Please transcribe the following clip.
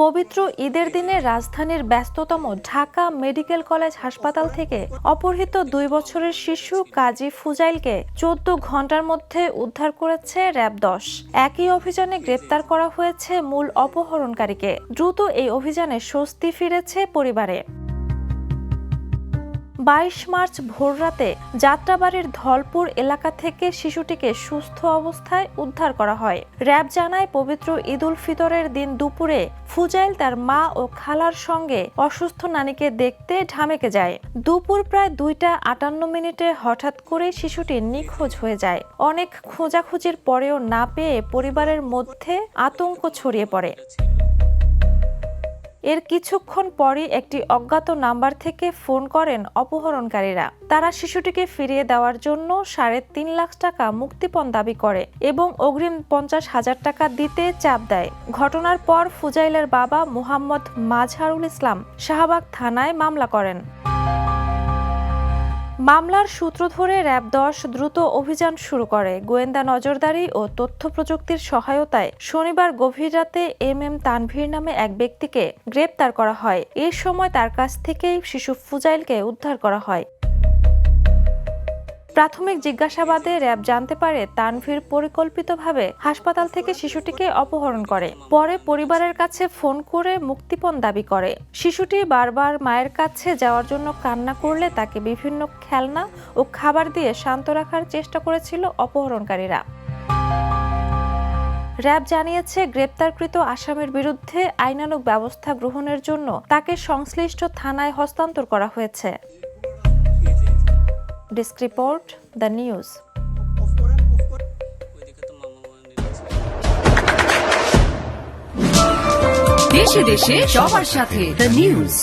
পবিত্র ঈদের দিনে রাজধানীর ব্যস্ততম ঢাকা মেডিকেল কলেজ হাসপাতাল থেকে অপহৃত 2 বছরের শিশু কাজী ফুজাইলকে 14 ঘন্টার মধ্যে উদ্ধার করেছে র‍্যাব 10। একই অভিযানে গ্রেপ্তার করা হয়েছে মূল অপহরণকারীকে। দ্রুত এই অভিযানে স্বস্তি ফিরেছে পরিবারে। 22 মার্চ ভোররাতে যাত্রাবাড়ির ধলপুর এলাকা থেকে শিশুটিকে সুস্থ অবস্থায় উদ্ধার করা হয়। র‍্যাব জানায়, পবিত্র ঈদ উল ফিতরের দিন দুপুরে ফুজাইল তার মা ও খালার সঙ্গে অসুস্থ নানিকে দেখতে ঢামেকে যায়। দুপুর প্রায় 2টা 58 হঠাৎ করে শিশুটি নিখোঁজ হয়ে যায়। অনেক খোঁজাখুঁজির পরেও না পেয়ে পরিবারের মধ্যে আতঙ্ক ছড়িয়ে পড়ে। এর কিছুক্ষণ পরই একটি অজ্ঞাত নাম্বার থেকে ফোন করেন অপহরণকারীরা। তারা শিশুটিকে ফিরিয়ে দেওয়ার জন্য 3.5 লাখ টাকা মুক্তিপণ দাবি করে এবং অগ্রিম 50,000 টাকা দিতে চাপ দেয়। ঘটনার পর ফুজাইলের বাবা মোহাম্মদ মাজহারুল ইসলাম শাহবাগ থানায় মামলা করেন। মামলার সূত্র ধরে র‍্যাব 10 দ্রুত অভিযান শুরু করে। গোয়েন্দা নজরদারি ও তথ্য প্রযুক্তির সহায়তায় শনিবার গভীর রাতে এম তানভীর নামে এক ব্যক্তিকে গ্রেপ্তার করা হয়। এই সময় তার কাছ থেকেই শিশু ফুজাইলকে উদ্ধার করা হয়। প্রাথমিক জিজ্ঞাসাবাদে র‍্যাব জানতে পারে তানভীর পরিকল্পিতভাবে হাসপাতাল থেকে শিশুটিকে অপহরণ করে। পরে পরিবারের কাছে ফোন করে মুক্তিপণ দাবি করে। শিশুটি বারবার মায়ের কাছে যাওয়ার জন্য কান্না করলে তাকে বিভিন্ন খেলনা ও খাবার দিয়ে শান্ত রাখার চেষ্টা করেছিল অপহরণকারীরা। র‍্যাব জানিয়েছে, গ্রেপ্তারকৃত আসামির বিরুদ্ধে আইনানুগ ব্যবস্থা গ্রহণের জন্য তাকে সংশ্লিষ্ট থানায় হস্তান্তর করা হয়েছে। Desk report, the news. দেশে দেশে সবার সাথে, দ্য নিউজ।